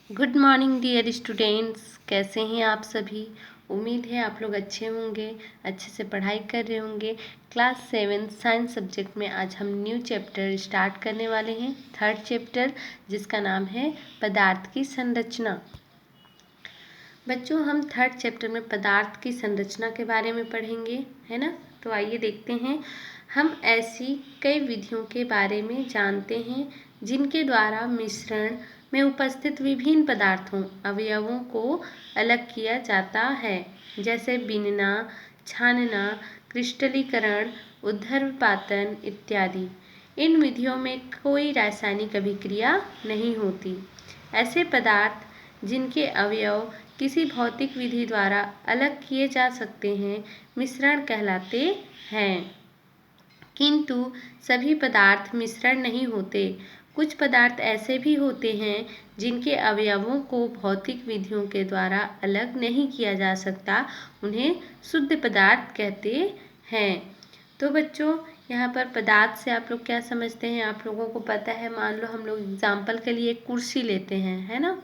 Good morning dear students, कैसे हैं आप सभी। उम्मीद है आप लोग अच्छे होंगे, अच्छे से पढ़ाई कर रहे होंगे। क्लास 7 साइंस सब्जेक्ट में आज हम न्यू चैप्टर स्टार्ट करने वाले हैं, थर्ड चैप्टर, जिसका नाम है पदार्थ की संरचना। बच्चों, हम थर्ड चैप्टर में पदार्थ की संरचना के बारे में पढ़ेंगे, है ना। तो आइए देखते हैं। हम ऐसी कई विधियों के बारे में जानते हैं जिनके द्वारा मिश्रण में उपस्थित विभिन्न पदार्थों अवयवों को अलग किया जाता है, जैसे बीनना, छानना, क्रिस्टलीकरण, ऊर्ध्वपातन इत्यादि। इन विधियों में कोई रासायनिक अभिक्रिया नहीं होती। ऐसे पदार्थ जिनके अवयव किसी भौतिक विधि द्वारा अलग किए जा सकते हैं मिश्रण कहलाते हैं। किंतु सभी पदार्थ मिश्रण नहीं होते। कुछ पदार्थ ऐसे भी होते हैं जिनके अवयवों को भौतिक विधियों के द्वारा अलग नहीं किया जा सकता, उन्हें शुद्ध पदार्थ कहते हैं। तो बच्चों, यहाँ पर पदार्थ से आप लोग क्या समझते हैं, आप लोगों को पता है। मान लो हम लोग एग्जाम्पल के लिए कुर्सी लेते हैं, है ना।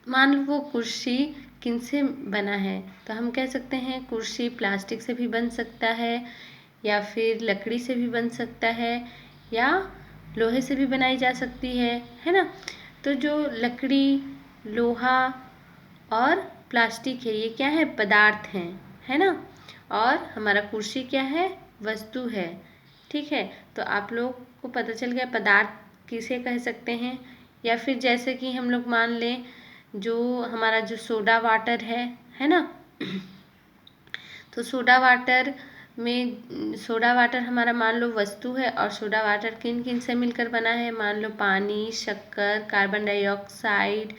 मान लो वो कुर्सी किनसे बना है, तो हम कह सकते हैं कुर्सी प्लास्टिक से भी बन सकता है, या फिर लकड़ी से भी बन सकता है, या लोहे से भी बनाई जा सकती है ना। तो जो लकड़ी, लोहा और प्लास्टिक है, ये क्या है, पदार्थ हैं, है ना। और हमारा कुर्सी क्या है, वस्तु है। ठीक है, तो आप लोग को पता चल गया पदार्थ किसे कह सकते हैं। या फिर जैसे कि हम लोग मान लें जो हमारा जो सोडा वाटर है ना। तो सोडा वाटर हमारा मान लो वस्तु है, और सोडा वाटर किन किन से मिलकर बना है, मान लो पानी, शक्कर, कार्बन डाइऑक्साइड,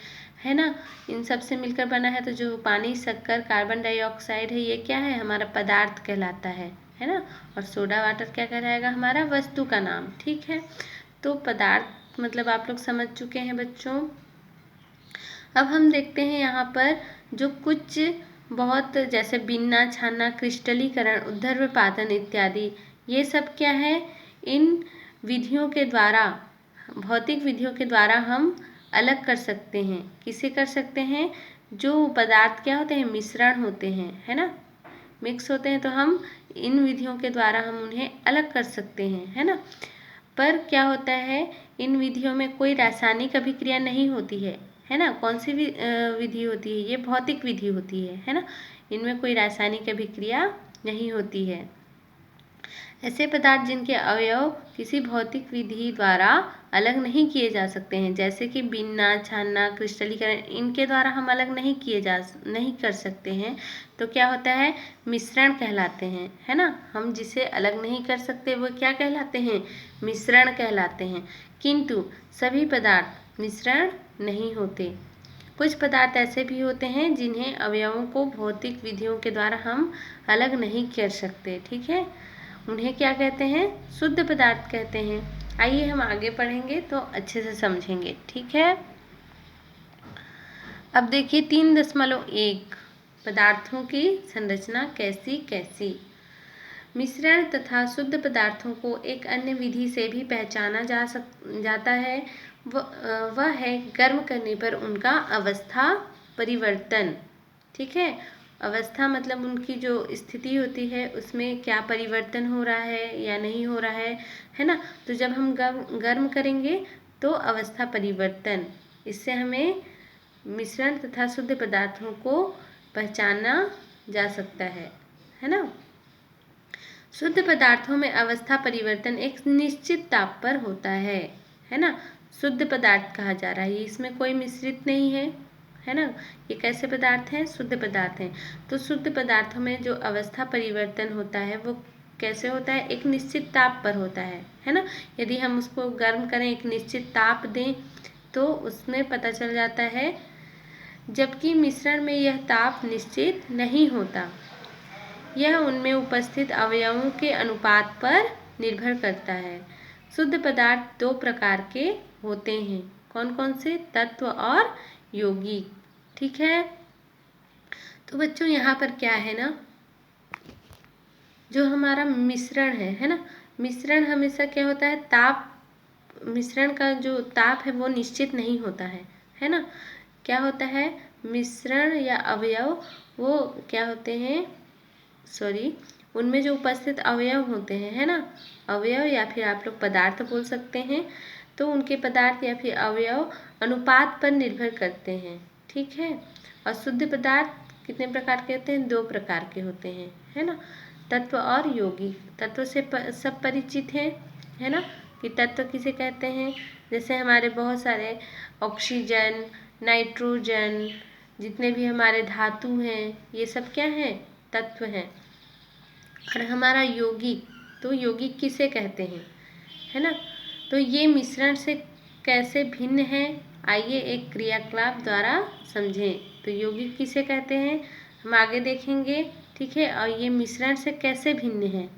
है ना। इन सब से मिलकर बना है। तो जो पानी, शक्कर, कार्बन डाइऑक्साइड है, ये क्या है, हमारा पदार्थ कहलाता है ना। और सोडा वाटर क्या कहलाएगा, हमारा वस्तु का नाम। ठीक है, तो पदार्थ मतलब आप लोग समझ चुके हैं बच्चों। अब हम देखते हैं यहाँ पर जो कुछ बहुत जैसे बीनना, छानना, क्रिस्टलीकरण, ऊर्ध्वपातन इत्यादि, ये सब क्या है, इन विधियों के द्वारा, भौतिक विधियों के द्वारा हम अलग कर सकते हैं। किसे कर सकते हैं, जो पदार्थ क्या होते हैं, मिश्रण होते हैं, है ना, मिक्स होते हैं, तो हम इन विधियों के द्वारा हम उन्हें अलग कर सकते हैं, है ना। पर क्या होता है, इन विधियों में कोई रासायनिक अभिक्रिया नहीं होती है ना। कौन सी विधि होती है, ये भौतिक विधि होती है ना। इनमें कोई रासायनिक अभिक्रिया नहीं होती है। ऐसे पदार्थ जिनके अवयव किसी भौतिक विधि द्वारा अलग नहीं किए जा सकते हैं, जैसे कि बीनना, छानना, क्रिस्टलीकरण, इनके द्वारा हम अलग नहीं कर सकते हैं, तो क्या होता है, मिश्रण कहलाते हैं, है ना। हम जिसे अलग नहीं कर सकते वो क्या कहलाते हैं, मिश्रण कहलाते हैं। किंतु सभी पदार्थ मिश्रण नहीं होते। कुछ पदार्थ ऐसे भी होते हैं जिन्हें अवयवों को भौतिक विधियों के द्वारा हम अलग नहीं कर सकते। ठीक है, उन्हें क्या कहते हैं, शुद्ध पदार्थ कहते हैं। आइए हम आगे पढ़ेंगे तो अच्छे से समझेंगे। ठीक है, अब देखिए 3.1 पदार्थों की संरचना कैसी कैसी। मिश्रण तथा शुद्ध पदार्थों को एक अन्य विधि से भी पहचाना जाता है। वह है गर्म करने पर उनका अवस्था परिवर्तन। ठीक है, अवस्था मतलब उनकी जो स्थिति होती है उसमें क्या परिवर्तन हो रहा है या नहीं हो रहा है ना। तो जब हम गर्म करेंगे तो अवस्था परिवर्तन, इससे हमें मिश्रण तथा शुद्ध पदार्थों को पहचाना जा सकता है ना। शुद्ध पदार्थों में अवस्था परिवर्तन एक निश्चित ताप पर होता है ना। शुद्ध पदार्थ कहा जा रहा है, इसमें कोई मिश्रित नहीं है ना। ये कैसे पदार्थ हैं, शुद्ध पदार्थ हैं। तो शुद्ध पदार्थों में जो अवस्था परिवर्तन होता है वो कैसे होता है, एक निश्चित ताप पर होता है ना। यदि हम उसको गर्म करें, एक निश्चित ताप दें, तो उसमें पता चल जाता है। जबकि मिश्रण में यह ताप निश्चित नहीं होता, यह उनमें उपस्थित अवयवों के अनुपात पर निर्भर करता है। शुद्ध पदार्थ दो प्रकार के होते हैं, कौन कौन से, तत्व और यौगिक। ठीक है, तो बच्चों यहाँ पर क्या है ना, जो हमारा मिश्रण है ना, मिश्रण हमेशा क्या होता है, ताप, मिश्रण का जो ताप है वो निश्चित नहीं होता है है ना। क्या होता है, मिश्रण या अवयव वो क्या होते हैं, उनमें जो उपस्थित अवयव होते हैं, है ना, अवयव या फिर आप लोग पदार्थ बोल सकते हैं, तो उनके पदार्थ या फिर अवयव अनुपात पर निर्भर करते हैं, ठीक है। और शुद्ध पदार्थ कितने प्रकार के होते हैं, 2 प्रकार के होते हैं, है ना, तत्व और यौगिक। तत्व से सब परिचित हैं, है ना, कि तत्व किसे कहते हैं। जैसे हमारे बहुत सारे ऑक्सीजन, नाइट्रोजन, जितने भी हमारे धातु हैं, ये सब क्या हैं, तत्व हैं। और हमारा यौगिक, तो यौगिक किसे कहते हैं, है ना। तो ये मिश्रण से कैसे भिन्न है, आइए एक क्रियाकलाप द्वारा समझें। तो यौगिक किसे कहते हैं हम आगे देखेंगे, ठीक है। और ये मिश्रण से कैसे भिन्न है,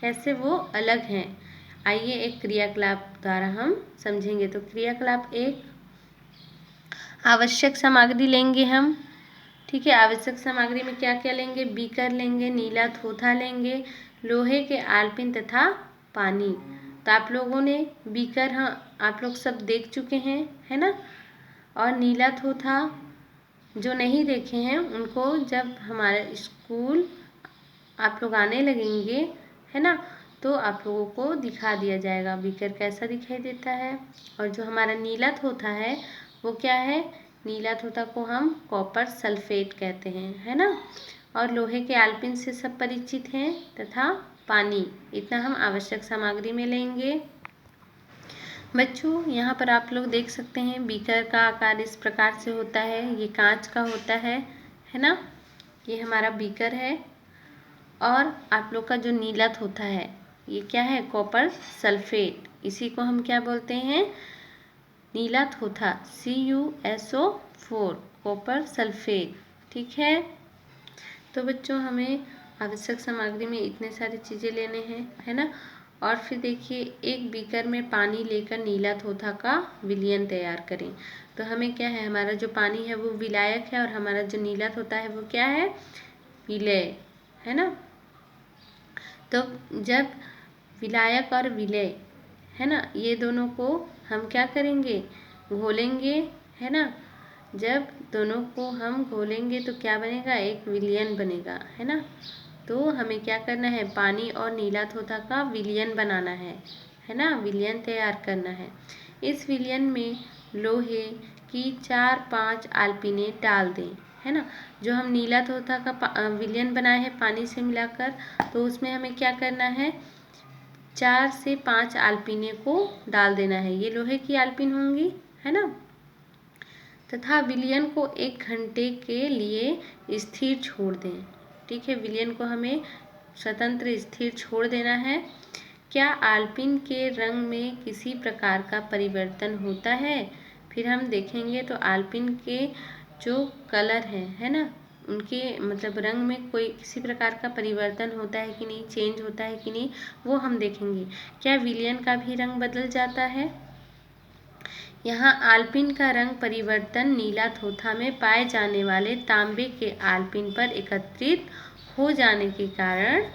कैसे वो अलग हैं, आइए एक क्रियाकलाप द्वारा हम समझेंगे। तो क्रियाकलाप 1, आवश्यक सामग्री लेंगे हम, ठीक है। आवश्यक सामग्री में क्या क्या लेंगे, बीकर लेंगे, नीला थोथा लेंगे, लोहे के आलपिन तथा पानी। तो आप लोगों ने बीकर, हाँ आप लोग सब देख चुके हैं, है ना। और नीला थोथा जो नहीं देखे हैं उनको जब हमारे स्कूल आप लोग आने लगेंगे, है ना, तो आप लोगों को दिखा दिया जाएगा बीकर कैसा दिखाई देता है। और जो हमारा नीला थोथा है वो क्या है, नीला थोथा को हम कॉपर सल्फेट कहते हैं, है ना। और लोहे के आलपिन से सब परिचित हैं, तथा पानी, इतना हम आवश्यक सामग्री में लेंगे। बच्चों यहाँ पर आप लोग देख सकते हैं बीकर का आकार इस प्रकार से होता है, ये कांच का होता है ना। ये हमारा बीकर है। और आप लोग का जो नीला थोथा है ये क्या है, कॉपर सल्फेट, इसी को हम क्या बोलते हैं, नीला थोथा, CuSO4, कॉपर सल्फेट, ठीक है। तो बच्चों हमें आवश्यक सामग्री में इतने सारी चीज़ें लेने हैं, है ना। और फिर देखिए एक बीकर में पानी लेकर नीला थोथा का विलयन तैयार करें। तो हमें क्या है, हमारा जो पानी है वो विलायक है और हमारा जो नीला थोथा है वो क्या है, विलेय, है ना। तो जब विलायक और विलेय, है ना, ये दोनों को हम क्या करेंगे, घोलेंगे, है ना। जब दोनों को हम घोलेंगे तो क्या बनेगा, एक विलयन बनेगा, है ना। तो हमें क्या करना है, पानी और नीला थोथा का विलयन बनाना है ना, विलयन तैयार करना है। इस विलयन में लोहे की 4-5 आलपीने डाल दें, है ना। जो हम नीला थोथा का विलयन बनाए हैं पानी से मिलाकर, तो उसमें हमें क्या करना है, 4 से 5 आलपीने को डाल देना है, ये लोहे की आलपीन होंगी, है ना। तथा विलयन को 1 घंटे के लिए स्थिर छोड़ दें, ठीक है। विलयन को हमें स्वतंत्र स्थिर छोड़ देना है। क्या आलपीन के रंग में किसी प्रकार का परिवर्तन होता है, फिर हम देखेंगे। तो आलपीन के जो कलर हैं, है ना, उनके मतलब रंग में कोई किसी प्रकार का परिवर्तन होता है कि नहीं, चेंज होता है कि नहीं, वो हम देखेंगे। क्या विलयन का भी रंग बदल जाता है। यहाँ आलपीन का रंग परिवर्तन नीला थोथा में पाए जाने वाले तांबे के आलपीन पर एकत्रित हो जाने के कारण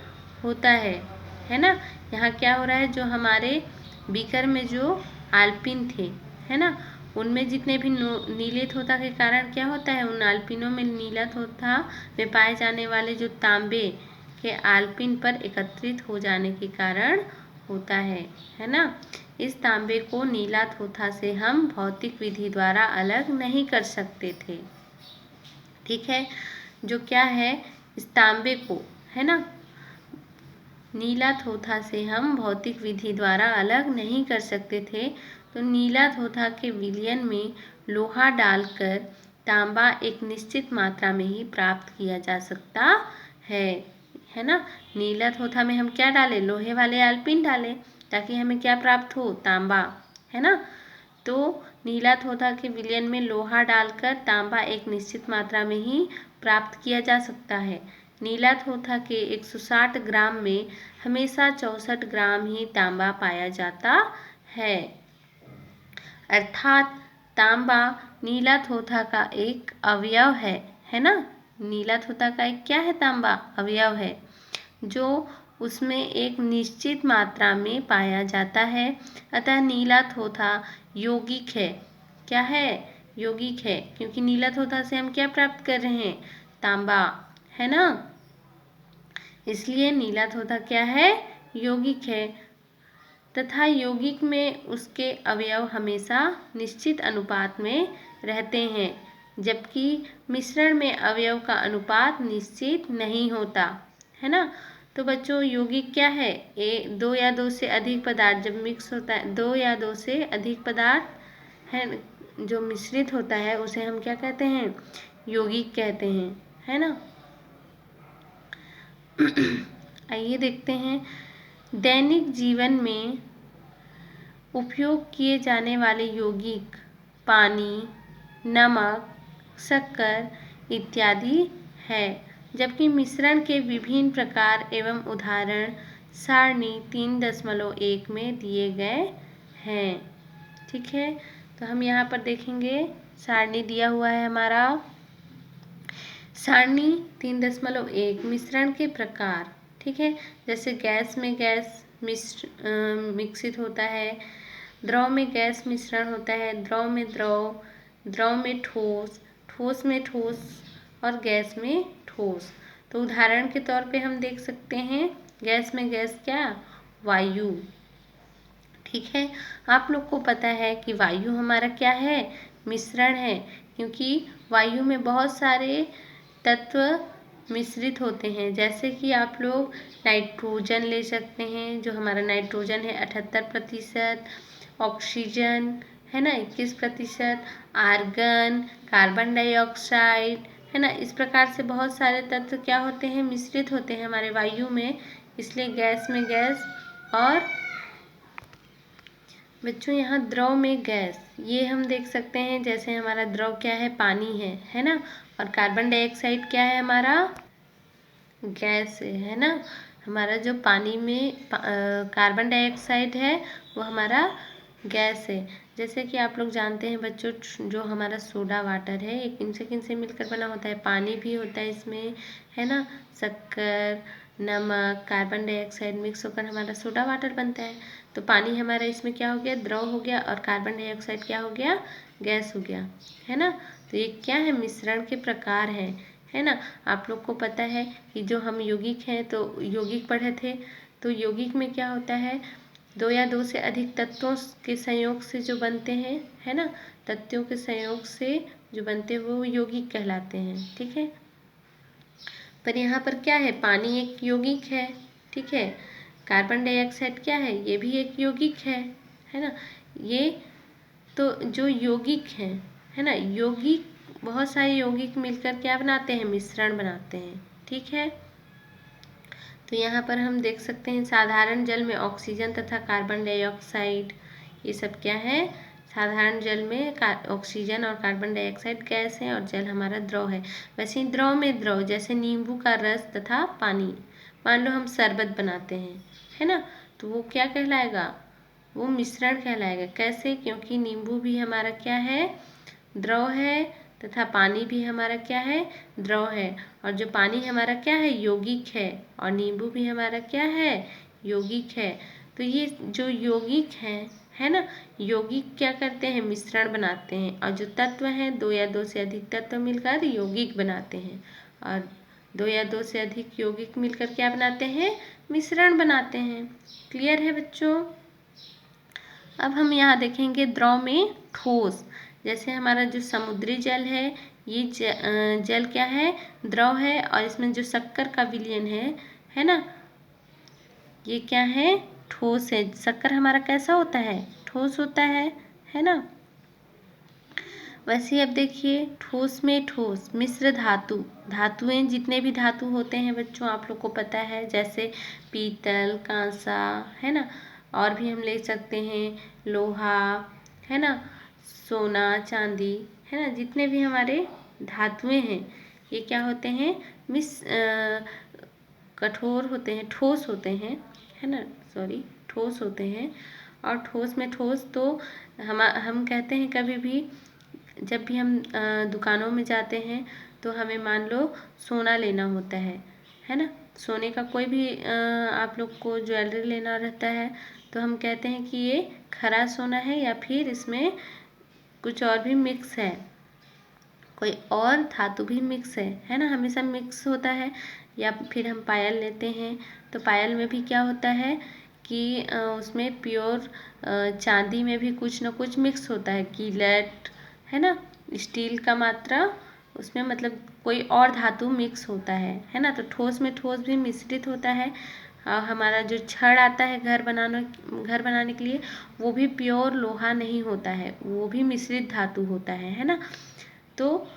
होता है ना। यहाँ क्या हो रहा है, जो हमारे बीकर में जो आलपीन थे, है ना, उनमें जितने भी नीले थोथा के कारण क्या होता है, उन आलपीनों में नीला थोथा में पाए जाने वाले जो तांबे के आलपीन पर एकत्रित हो जाने के कारण होता है ना। इस तांबे को नीला थोथा से हम भौतिक विधि द्वारा अलग नहीं कर सकते थे, ठीक है। जो क्या है, इस तांबे को, है ना, नीला थोथा से हम भौतिक विधि द्वारा अलग नहीं कर सकते थे। तो नीला थोथा के विलयन में लोहा डालकर तांबा एक निश्चित मात्रा में ही प्राप्त किया जा सकता है ना। नीला थोथा में हम क्या डालें, लोहे वाले आलपीन डालें, ताकि हमें क्या प्राप्त हो, तांबा, है ना। तो नीला थोथा के विलयन में लोहा डालकर तांबा एक निश्चित मात्रा में ही प्राप्त किया जा सकता है। नीला थोथा के 160 ग्राम में हमेशा 64 ग्राम ही तांबा पाया जाता है। अर्थात तांबा नीला थोथा का एक अवयव है ना। नीला थोथा का एक क्या है, तांबा अवयव है, जो उसमें एक निश्चित मात्रा में पाया जाता है। अतः नीला थोथा यौगिक है, क्या है, यौगिक है, क्योंकि नीला थोथा से हम क्या प्राप्त कर रहे हैं, तांबा, है ना। इसलिए नीला थोथा क्या है, यौगिक है। तथा यौगिक में उसके अवयव हमेशा निश्चित अनुपात में रहते हैं, जबकि मिश्रण में अवयव का अनुपात निश्चित नहीं होता, है ना। तो बच्चों यौगिक क्या है, दो या दो से अधिक पदार्थ जब मिक्स होता है, दो या दो से अधिक पदार्थ है जो मिश्रित होता है उसे हम क्या कहते हैं, यौगिक कहते हैं, है ना। आइए देखते हैं, दैनिक जीवन में उपयोग किए जाने वाले यौगिक पानी, नमक, शक्कर इत्यादि है, जबकि मिश्रण के विभिन्न प्रकार एवं उदाहरण सारणी 3.1 में दिए गए हैं। ठीक है, तो हम यहाँ पर देखेंगे सारणी दिया हुआ है हमारा, सारणी 3.1 मिश्रण के प्रकार। ठीक है, जैसे गैस में गैस मिश्रित होता है, द्रव में गैस मिश्रण होता है, द्रव में द्रव, द्रव में ठोस, ठोस में ठोस और गैस में ठोस। तो उदाहरण के तौर पे हम देख सकते हैं, गैस में गैस क्या, वायु। ठीक है, आप लोग को पता है कि वायु हमारा क्या है, मिश्रण है, क्योंकि वायु में बहुत सारे तत्व मिश्रित होते हैं। जैसे कि आप लोग नाइट्रोजन ले सकते हैं, जो हमारा नाइट्रोजन है 78%, ऑक्सीजन है ना 21%, आर्गन, कार्बन डाइऑक्साइड है ना, इस प्रकार से बहुत सारे तत्व क्या होते हैं, मिश्रित होते हैं हमारे वायु में। इसलिए गैस में गैस। और बच्चों यहाँ द्रव में गैस, ये हम देख सकते हैं, जैसे हमारा द्रव क्या है, पानी है ना। और कार्बन डाइऑक्साइड क्या है हमारा, गैस है ना। हमारा जो पानी में कार्बन डाइऑक्साइड है वो हमारा गैस है। जैसे कि आप लोग जानते हैं बच्चों, जो हमारा सोडा वाटर है ये किन से मिलकर बना होता है, पानी भी होता है इसमें, है ना, शक्कर, नमक, कार्बन डाइऑक्साइड मिक्स होकर हमारा सोडा वाटर बनता है। तो पानी हमारा इसमें क्या हो गया, द्रव हो गया, और कार्बन डाइऑक्साइड क्या हो गया, गैस हो गया, है ना। तो ये क्या है, मिश्रण के प्रकार हैं, है ना। आप लोग को पता है कि जो हम यौगिक हैं, तो यौगिक पढ़े थे, तो यौगिक में क्या होता है, दो या दो से अधिक तत्वों के संयोग से जो बनते हैं, है ना, तत्वों के संयोग से जो बनते हैं वो यौगिक कहलाते हैं। ठीक है, पर यहाँ पर क्या है, पानी एक यौगिक है। ठीक है, कार्बन डाइऑक्साइड क्या है, ये भी एक यौगिक है ना। ये तो जो यौगिक है ना, यौगिक बहुत सारे यौगिक मिलकर क्या बनाते हैं, मिश्रण बनाते हैं। ठीक है, तो यहाँ पर हम देख सकते हैं, साधारण जल में ऑक्सीजन तथा कार्बन डाइऑक्साइड, ये सब क्या है, साधारण जल में ऑक्सीजन और कार्बन डाइऑक्साइड गैस है, और जल हमारा द्रव है। वैसे ही द्रव में द्रव, जैसे नींबू का रस तथा पानी। मान लो हम शरबत बनाते हैं, है ना, तो वो क्या कहलाएगा, वो मिश्रण कहलाएगा। कैसे, क्योंकि नींबू भी हमारा क्या है, द्रव है, तथा पानी भी हमारा क्या है, द्रव है। और जो पानी हमारा क्या है, यौगिक है, और नींबू भी हमारा क्या है, यौगिक है। तो ये जो यौगिक है ना, यौगिक क्या करते हैं, मिश्रण बनाते हैं, और जो तत्व हैं, दो या दो से अधिक तत्व मिलकर यौगिक बनाते हैं, और दो या दो से अधिक यौगिक मिलकर क्या बनाते हैं, मिश्रण बनाते हैं। क्लियर है बच्चों। अब हम यहाँ देखेंगे द्रव में ठोस, जैसे हमारा जो समुद्री जल है, ये जल क्या है, द्रव है, और इसमें जो शक्कर का विलयन है ना, ये क्या है, ठोस है। शक्कर हमारा कैसा होता है, ठोस होता है ना। वैसे अब देखिए, ठोस में ठोस, मिश्र धातु, धातुएं जितने भी धातु होते हैं बच्चों आप लोग को पता है, जैसे पीतल, कांसा, है ना, और भी हम ले सकते हैं, लोहा, है ना, सोना, चांदी, है ना, जितने भी हमारे धातुएं हैं ये क्या होते हैं, कठोर होते हैं, ठोस होते हैं, है ना, सॉरी, ठोस होते हैं। और ठोस में ठोस, तो हम कहते हैं, कभी भी जब भी हम दुकानों में जाते हैं तो हमें मान लो सोना लेना होता है ना, सोने का कोई भी आप लोग को ज्वेलरी लेना रहता है, तो हम कहते हैं कि ये खरा सोना है या फिर इसमें कुछ और भी मिक्स है, कोई और धातु भी मिक्स है ना, हमेशा मिक्स होता है। या फिर हम पायल लेते हैं तो पायल में भी क्या होता है कि उसमें प्योर चांदी में भी कुछ ना कुछ मिक्स होता है, गिलेट है ना, स्टील का मात्रा उसमें, मतलब कोई और धातु मिक्स होता है ना। तो ठोस में ठोस भी मिश्रित होता है। हमारा जो छड़ आता है घर बनाने के लिए, वो भी प्योर लोहा नहीं होता है, वो भी मिश्रित धातु होता है ना। तो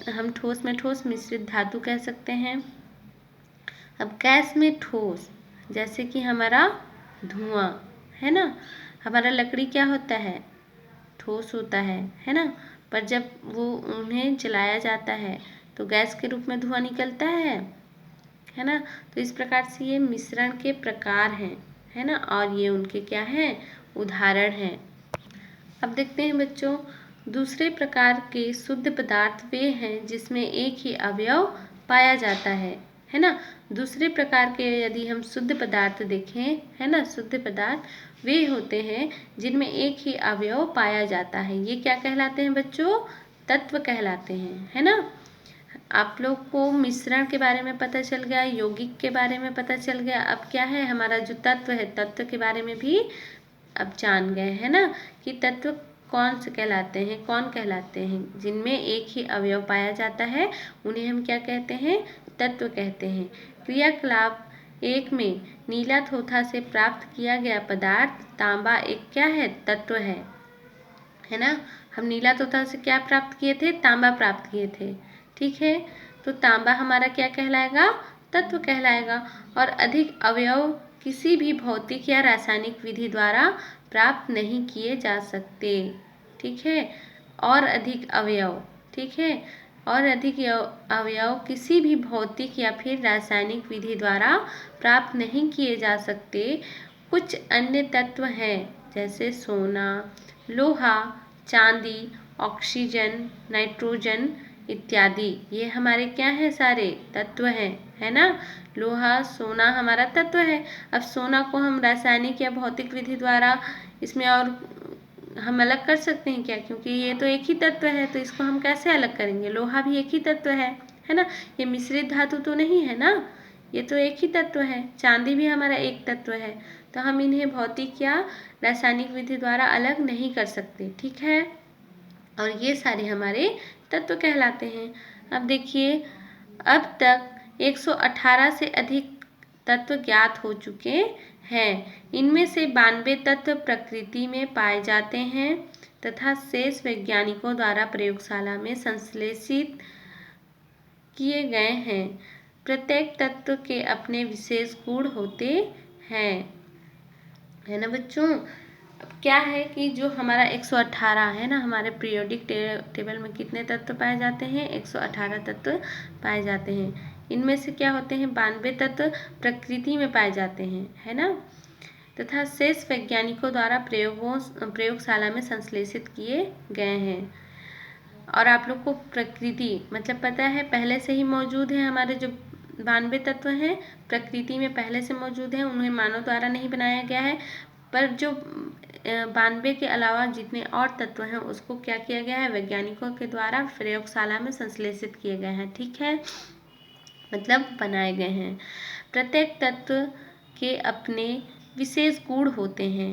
हम ठोस में ठोस मिश्रित धातु कह सकते हैं। अब गैस में ठोस, जैसे कि हमारा धुआं है ना, हमारा लकड़ी क्या होता है, ठोस होता है ना। पर जब वो उन्हें जलाया जाता है तो गैस के रूप में धुआं निकलता है ना। तो इस प्रकार से ये मिश्रण के प्रकार हैं, है ना, और ये उनके क्या हैं, उदाहरण हैं। अब देखते हैं बच्चों, दूसरे प्रकार के शुद्ध पदार्थ वे हैं जिसमें एक ही अवयव पाया जाता है ना। दूसरे प्रकार के यदि हम शुद्ध पदार्थ देखें, है ना, शुद्ध पदार्थ वे होते हैं जिनमें एक ही अवयव पाया जाता है। ये क्या कहलाते हैं बच्चों, तत्व कहलाते हैं, है ना। आप लोग को मिश्रण के बारे में पता चल गया, यौगिक के बारे में पता चल गया। अब क्या है, हमारा जो तत्व है, तत्व के बारे में भी अब जान गए, है ना, कि तत्व कौन से कहलाते हैं, कौन कहलाते हैं। जिनमें एक ही अवयव पाया जाता है उन्हें हम क्या कहते हैं, तत्व कहते हैं। क्रियाकलाप 1 में नीला थोथा से प्राप्त किया गया पदार्थ तांबा एक क्या है, तत्व है ना। हम नीला तोता से क्या प्राप्त किए थे, तांबा प्राप्त किए थे, ठीक है। तो तांबा हमारा क्या कहलाएगा, तत्व कहलाएगा। और अधिक अवयव किसी भी भौतिक या रासायनिक विधि द्वारा प्राप्त नहीं किए जा सकते, ठीक है। और अधिक अवयव, ठीक है, और अधिक अवयव किसी भी भौतिक या फिर रासायनिक विधि द्वारा प्राप्त नहीं किए जा सकते। कुछ अन्य तत्व हैं जैसे सोना, लोहा, चांदी, ऑक्सीजन, नाइट्रोजन इत्यादि, ये हमारे क्या हैं, सारे तत्व हैं, है ना। लोहा, सोना हमारा तत्व है। अब सोना को हम रासायनिक या भौतिक विधि द्वारा इसमें और हम अलग कर सकते हैं क्या, क्योंकि ये तो एक ही तत्व है, तो इसको हम कैसे अलग करेंगे। लोहा भी एक ही तत्व है ना, ये मिश्रित धातु तो नहीं है ना, ये तो एक ही तत्व है। चांदी भी हमारा एक तत्व है, तो हम इन्हें भौतिक या रासायनिक विधि द्वारा अलग नहीं कर सकते, ठीक है। और ये सारे हमारे तत्व कहलाते हैं। अब देखिए, अब तक 118 से अधिक तत्व ज्ञात हो चुके हैं। इनमें से 92 तत्व प्रकृति में पाए जाते हैं तथा शेष वैज्ञानिकों द्वारा प्रयोगशाला में संश्लेषित किए गए हैं। प्रत्येक तत्व के अपने विशेष गुण होते हैं, है ना बच्चों। अब क्या है कि जो हमारा 118 है ना, हमारे पीरियोडिक टेबल में कितने तत्व पाए जाते हैं, 118 तत्व पाए जाते हैं। इनमें से क्या होते हैं, 92 तत्व प्रकृति में पाए जाते हैं, है ना, तथा शेष वैज्ञानिकों द्वारा प्रयोगशाला में संश्लेषित किए गए हैं। और आप लोग को प्रकृति मतलब पता है, पहले से ही मौजूद है। हमारे जो 92 तत्व हैं प्रकृति में पहले से मौजूद हैं, उन्हें मानव द्वारा नहीं बनाया गया है। पर जो 92 के अलावा जितने और तत्व हैं उसको क्या किया गया है, वैज्ञानिकों के द्वारा प्रयोगशाला में संश्लेषित किए गए हैं, ठीक है, मतलब बनाए गए हैं। प्रत्येक तत्व के अपने विशेष गुण होते हैं।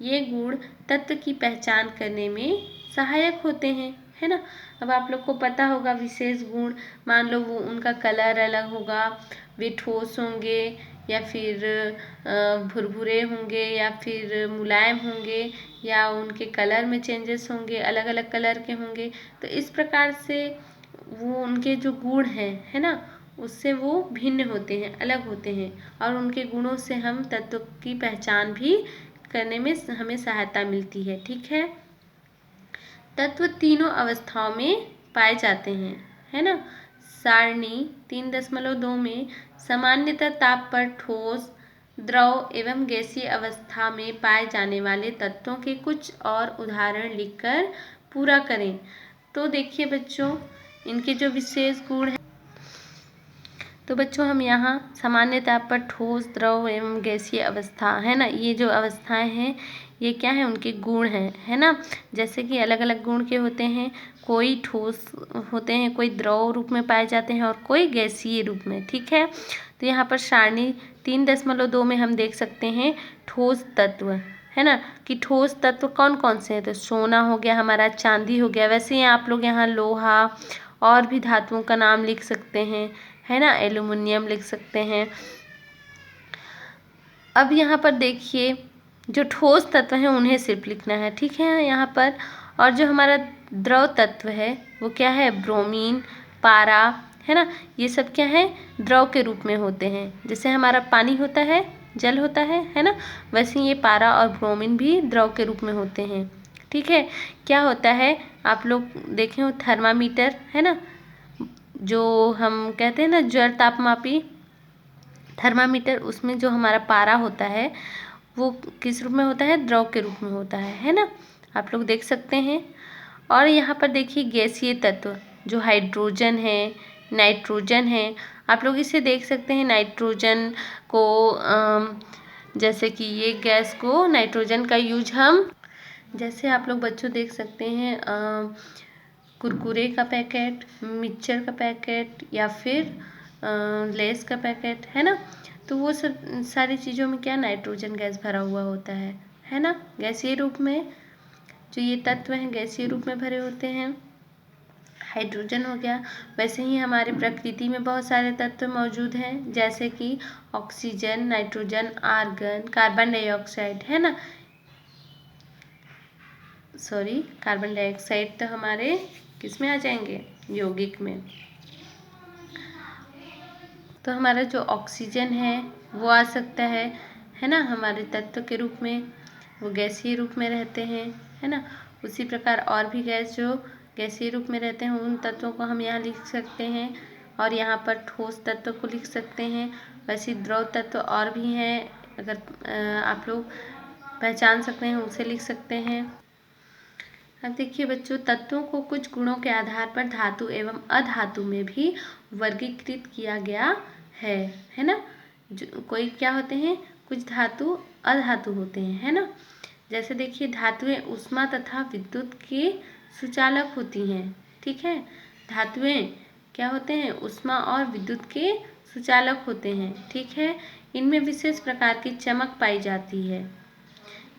ये गुण तत्व की पहचान करने में सहायक होते हैं, है ना। अब आप लोग को पता होगा विशेष गुण, मान लो वो उनका कलर अलग होगा, वे ठोस होंगे या फिर भुरभुरे होंगे या फिर मुलायम होंगे, या उनके कलर में चेंजेस होंगे, अलग अलग कलर के होंगे। तो इस प्रकार से वो उनके जो गुण हैं, है ना, उससे वो भिन्न होते हैं, अलग होते हैं। और उनके गुणों से हम तत्व की पहचान भी करने में हमें सहायता मिलती है, ठीक है। तत्व तीनों अवस्थाओं में पाए जाते हैं, है ना। सारणी 3.2 में सामान्यतः ताप पर ठोस, द्रव एवं गैसीय अवस्था में पाए जाने वाले तत्वों के कुछ और उदाहरण लिखकर पूरा करें। तो देखिए बच्चों, इनके जो विशेष गुण हैं, तो बच्चों हम यहाँ सामान्य ताप पर ठोस, द्रव एवं गैसीय अवस्था, है ना, ये जो अवस्थाएं हैं ये क्या है, उनके गुण हैं, है ना। जैसे कि अलग अलग गुण के होते हैं, कोई ठोस होते हैं, कोई द्रव रूप में पाए जाते हैं और कोई गैसीय रूप में। ठीक है, तो यहाँ पर सारणी 3.2 में हम देख सकते हैं ठोस तत्व, है ना, कि ठोस तत्व कौन कौन से हैं। तो सोना हो गया हमारा, चांदी हो गया, वैसे ही आप लोग यहाँ लोहा और भी धातुओं का नाम लिख सकते हैं, है ना, एल्युमिनियम लिख सकते हैं। अब यहाँ पर देखिए जो ठोस तत्व हैं उन्हें सिर्फ लिखना है, ठीक है यहाँ पर। और जो हमारा द्रव तत्व है वो क्या है, ब्रोमीन, पारा, है ना, ये सब क्या है, द्रव के रूप में होते हैं। जैसे हमारा पानी होता है, जल होता है ना, वैसे ये पारा और ब्रोमीन भी द्रव के रूप में होते हैं। ठीक है, क्या होता है, आप लोग देखें हो थर्मामीटर, है ना, जो हम कहते हैं ना ज्वर तापमापी थर्मामीटर, उसमें जो हमारा पारा होता है वो किस रूप में होता है, द्रव के रूप में होता है ना, आप लोग देख सकते हैं। और यहाँ पर देखिए गैसीय तत्व जो हाइड्रोजन है, नाइट्रोजन है, आप लोग इसे देख सकते हैं। नाइट्रोजन को जैसे कि ये गैस को, नाइट्रोजन का यूज हम, जैसे आप लोग बच्चों देख सकते हैं कुरकुरे का पैकेट, मिक्सचर का पैकेट या फिर लेस का पैकेट, है ना, तो वो सब सारी चीज़ों में क्या नाइट्रोजन गैस भरा हुआ होता है ना, गैसीय रूप में। जो ये तत्व हैं गैसीय रूप में भरे होते हैं। हाइड्रोजन हो गया, वैसे ही हमारे प्रकृति में बहुत सारे तत्व मौजूद हैं, जैसे कि oxygen, nitrogen, argon, carbon dioxide, है ना, सॉरी कार्बन डाइऑक्साइड तो हमारे किस में आ जाएंगे, यौगिक में। तो हमारा जो ऑक्सीजन है वो आ सकता है ना, हमारे तत्व के रूप में, वो गैसीय रूप में रहते हैं, है ना। उसी प्रकार और भी गैस जो गैसीय रूप में रहते हैं उन तत्वों को हम यहाँ लिख सकते हैं, और यहाँ पर ठोस तत्व को लिख सकते हैं। वैसे द्रव तत्व और भी हैं, अगर आप लोग पहचान सकते हैं उनसे लिख सकते हैं। अब देखिए बच्चों, तत्वों को कुछ गुणों के आधार पर धातु एवं अधातु में भी वर्गीकृत किया गया है ना। जो कोई क्या होते हैं, कुछ धातु अधातु होते हैं, है ना। जैसे देखिए धातुएं ऊष्मा तथा विद्युत के सुचालक होती हैं, ठीक है। धातुएं क्या होते हैं, ऊष्मा और विद्युत के सुचालक होते हैं, ठीक है। इनमें विशेष प्रकार की चमक पाई जाती है।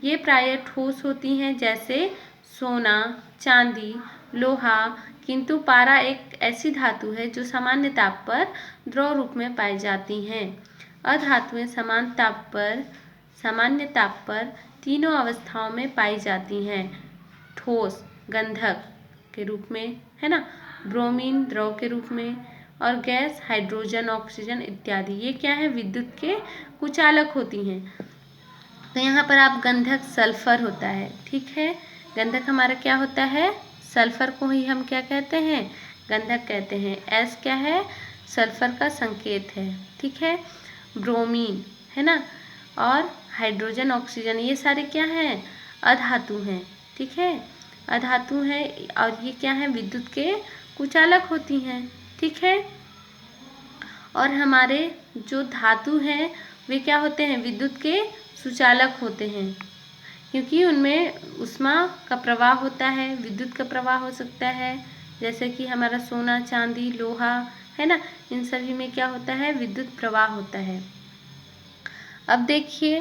ये प्रायः ठोस होती हैं, जैसे सोना, चांदी, लोहा, किंतु पारा एक ऐसी धातु है जो सामान्य ताप पर द्रव रूप में पाई जाती हैं। अधातुएं सामान्य ताप पर तीनों अवस्थाओं में पाई जाती हैं, ठोस, गंधक के रूप में, है ना, ब्रोमीन द्रव के रूप में, और गैस हाइड्रोजन, ऑक्सीजन इत्यादि ये क्या है, विद्युत के कुचालक होती हैं। तो यहाँ पर आप गंधक सल्फर होता है, ठीक है। गंधक हमारा क्या होता है, सल्फर को ही हम क्या कहते हैं, गंधक कहते हैं। एस क्या है, सल्फर का संकेत है, ठीक है। ब्रोमीन, है ना, और हाइड्रोजन, ऑक्सीजन ये सारे क्या हैं, अधातु हैं, ठीक है, अधातु हैं, और ये क्या है, विद्युत के कुचालक होती हैं, ठीक है। और हमारे जो धातु हैं वे क्या होते हैं, विद्युत के सुचालक होते हैं, क्योंकि उनमें ऊष्मा का प्रवाह होता है, विद्युत का प्रवाह हो सकता है। जैसे कि हमारा सोना, चांदी, लोहा, है ना, इन सभी में क्या होता है, विद्युत प्रवाह होता है। अब देखिए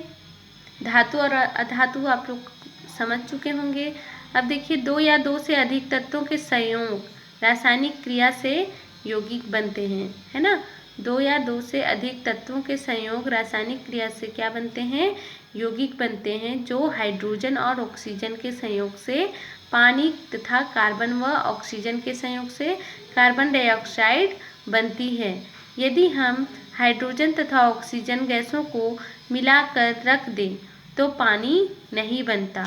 धातु और अधातु आप लोग समझ चुके होंगे। अब देखिए दो या दो से अधिक तत्वों के संयोग रासायनिक क्रिया से यौगिक बनते हैं, है ना। दो या दो से अधिक तत्वों के संयोग रासायनिक क्रिया से क्या बनते हैं, यौगिक बनते हैं, जो हाइड्रोजन और ऑक्सीजन के संयोग से पानी तथा कार्बन व ऑक्सीजन के संयोग से कार्बन डाइऑक्साइड बनती है। यदि हम हाइड्रोजन तथा ऑक्सीजन गैसों को मिलाकर रख दें तो पानी नहीं बनता।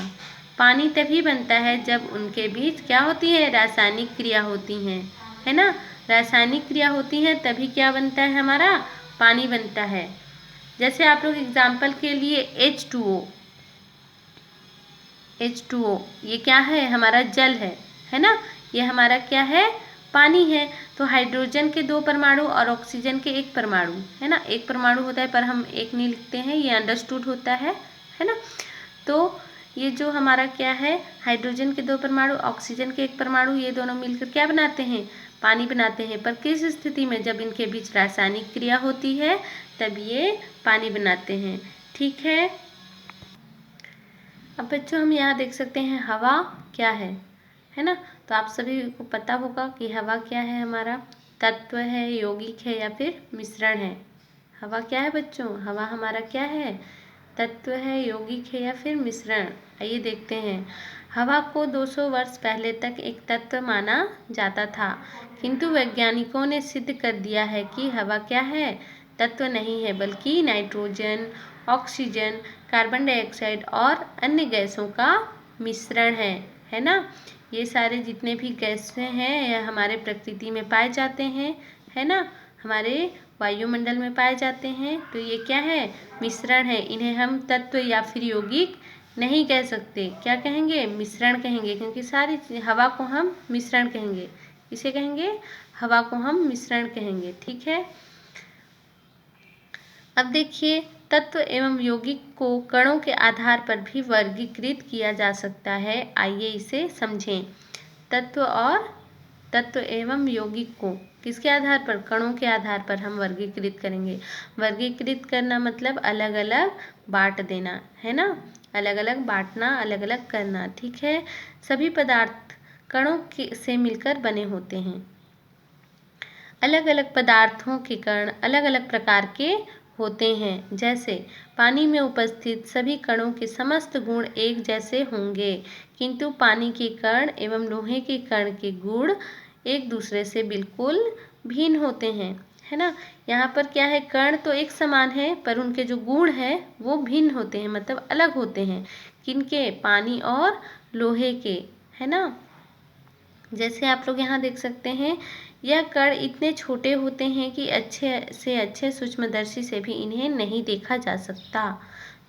पानी तभी बनता है जब उनके बीच क्या होती है, रासायनिक क्रिया होती है ना। रासायनिक क्रिया होती है तभी क्या बनता है, हमारा पानी बनता है। जैसे आप लोग एग्जाम्पल के लिए H2O ये क्या है, हमारा जल है ना। ये हमारा क्या है, पानी है। तो हाइड्रोजन के 2 परमाणु और ऑक्सीजन के 1 परमाणु, है ना, 1 परमाणु होता है पर हम 1 नहीं लिखते हैं, ये अंडरस्टूड होता है ना। तो ये जो हमारा क्या है, हाइड्रोजन के 2 परमाणु, ऑक्सीजन के 1 परमाणु, ये दोनों मिलकर क्या बनाते हैं, पानी बनाते हैं। पर किस स्थिति में, जब इनके बीच रासायनिक क्रिया होती है तब ये पानी बनाते हैं। ठीक है। अब बच्चों हम यहाँ देख सकते हैं हवा क्या है ना। तो आप सभी को पता होगा कि हवा क्या है, हमारा तत्व है, यौगिक है या फिर मिश्रण है। हवा क्या है बच्चों, हवा हमारा क्या है, तत्व है, यौगिक है या फिर मिश्रण। आइए देखते हैं। हवा को 200 वर्ष पहले तक एक तत्व माना जाता था, किंतु वैज्ञानिकों ने सिद्ध कर दिया है कि हवा क्या है, तत्व नहीं है, बल्कि नाइट्रोजन, ऑक्सीजन, कार्बन डाइऑक्साइड और अन्य गैसों का मिश्रण है ना। ये सारे जितने भी गैसें हैं यह हमारे प्रकृति में पाए जाते हैं, है ना, हमारे वायुमंडल में पाए जाते हैं। तो ये क्या है, मिश्रण है। इन्हें हम तत्व या फिर यौगिक नहीं कह सकते, क्या कहेंगे, मिश्रण कहेंगे, क्योंकि सारी हवा को हम मिश्रण कहेंगे। इसे कहेंगे, हवा को हम मिश्रण कहेंगे। ठीक है। अब देखिए, तत्व एवं यौगिक को कणों के आधार पर भी वर्गीकृत किया जा सकता है। आइए इसे समझें। तत्व एवं यौगिक को किसके आधार पर, कणों के आधार पर हम वर्गीकृत करेंगे। वर्गीकृत करना मतलब अलग अलग बांट देना, है ना, अलग अलग बांटना, अलग अलग करना। ठीक है। सभी पदार्थ कणों से मिलकर बने होते हैं। अलग अलग पदार्थों के कण अलग अलग प्रकार के होते हैं। जैसे पानी में उपस्थित सभी कणों के समस्त गुण एक जैसे होंगे, किंतु पानी के कण एवं लोहे के कण के गुण एक दूसरे से बिल्कुल भिन्न होते हैं, है ना। यहाँ पर क्या है, कण तो एक समान है पर उनके जो गुण हैं वो भिन्न होते हैं, मतलब अलग होते हैं। किनके, पानी और लोहे के, है ना। जैसे आप लोग यहाँ देख सकते हैं, यह कण इतने छोटे होते हैं कि अच्छे सूक्ष्मदर्शी से भी इन्हें नहीं देखा जा सकता।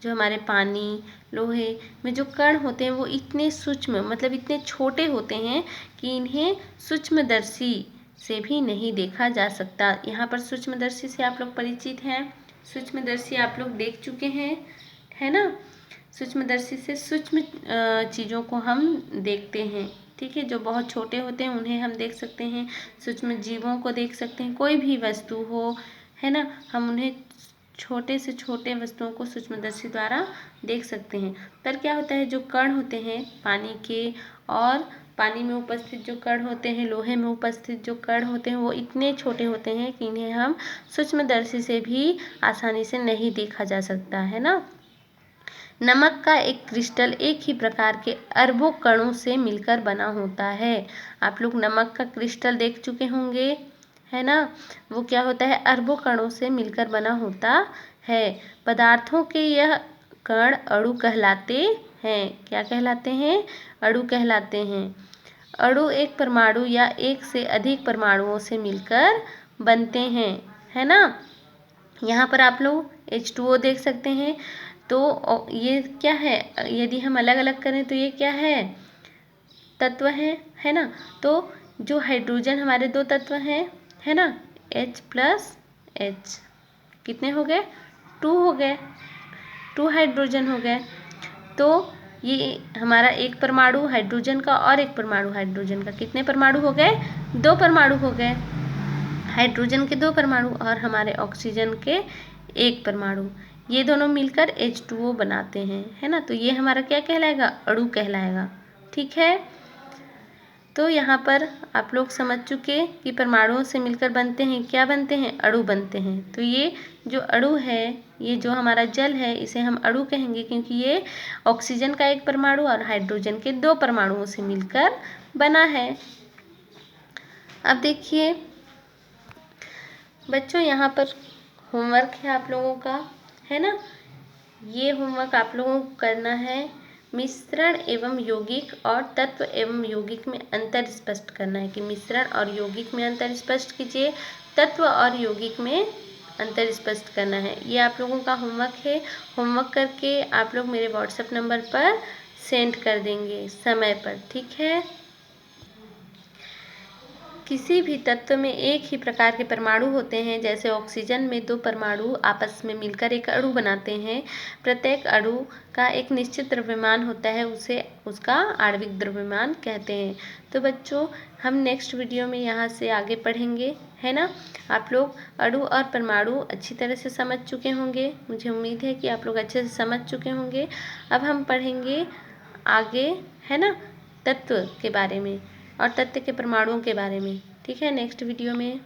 जो हमारे पानी, लोहे में जो कण होते हैं वो इतने सूक्ष्म, मतलब इतने छोटे होते हैं कि इन्हें सूक्ष्मदर्शी से भी नहीं देखा जा सकता। यहाँ पर सूक्ष्मदर्शी से आप लोग परिचित हैं, सूक्ष्मदर्शी आप लोग देख चुके हैं, है ना। सूक्ष्मदर्शी से सूक्ष्म चीज़ों को हम देखते हैं। ठीक है। जो बहुत छोटे होते हैं उन्हें हम देख सकते हैं, सूक्ष्म जीवों को देख सकते हैं, कोई भी वस्तु हो, है ना, हम उन्हें छोटे से छोटे वस्तुओं को सूक्ष्मदर्शी द्वारा देख सकते हैं। पर क्या होता है, जो कण होते हैं पानी के और पानी में उपस्थित जो कण होते हैं, लोहे में उपस्थित जो कण होते हैं वो इतने छोटे होते हैं कि इन्हें हम सूक्ष्मदर्शी से भी आसानी से नहीं देखा जा सकता, है ना। नमक का एक क्रिस्टल एक ही प्रकार के अरबों कणों से मिलकर बना होता है। आप लोग नमक का क्रिस्टल देख चुके होंगे, है ना। वो क्या होता है, अरबों कणों से मिलकर बना होता है। पदार्थों के यह कण अणु कहलाते हैं। क्या कहलाते हैं, अणु कहलाते हैं। अणु एक परमाणु या एक से अधिक परमाणुओं से मिलकर बनते हैं, है ना। यहाँ पर आप लोग H2O देख सकते हैं। तो ये क्या है, यदि हम अलग अलग करें तो ये क्या है, तत्व है ना। तो जो हाइड्रोजन हमारे 2 तत्व हैं, है ना, H+H कितने हो गए, 2 हो गए, 2 हाइड्रोजन हो गए। तो ये हमारा एक परमाणु हाइड्रोजन का और एक परमाणु हाइड्रोजन का, कितने परमाणु हो गए, 2 परमाणु हो गए। हाइड्रोजन के 2 परमाणु और हमारे ऑक्सीजन के 1 परमाणु, ये दोनों मिलकर H2O बनाते हैं, है ना। तो ये हमारा क्या कहलाएगा, अणु कहलाएगा। ठीक है। तो यहाँ पर आप लोग समझ चुके कि परमाणुओं से मिलकर बनते हैं, क्या बनते हैं, अणु बनते हैं। तो ये जो अणु है, ये जो हमारा जल है इसे हम अणु कहेंगे, क्योंकि ये ऑक्सीजन का 1 परमाणु और हाइड्रोजन के 2 परमाणुओं से मिलकर बना है। अब देखिए बच्चों, यहाँ पर होमवर्क है आप लोगों का, है ना। ये होमवर्क आप लोगों को करना है, मिश्रण एवं यौगिक और तत्व एवं यौगिक में अंतर स्पष्ट करना है कि मिश्रण और यौगिक में अंतर स्पष्ट कीजिए, तत्व और यौगिक में अंतर स्पष्ट करना है। ये आप लोगों का होमवर्क है। होमवर्क करके आप लोग मेरे व्हाट्सएप नंबर पर सेंड कर देंगे समय पर। ठीक है। किसी भी तत्व में एक ही प्रकार के परमाणु होते हैं। जैसे ऑक्सीजन में 2 परमाणु आपस में मिलकर एक अणु बनाते हैं। प्रत्येक अणु का एक निश्चित द्रव्यमान होता है, उसे उसका आणविक द्रव्यमान कहते हैं। तो बच्चों, हम नेक्स्ट वीडियो में यहाँ से आगे पढ़ेंगे, है ना। आप लोग अणु और परमाणु अच्छी तरह से समझ चुके होंगे। मुझे उम्मीद है कि आप लोग अच्छे से समझ चुके होंगे। अब हम पढ़ेंगे आगे, है ना, तत्व के बारे में और तत्व के परमाणुओं के बारे में। ठीक है, नेक्स्ट वीडियो में।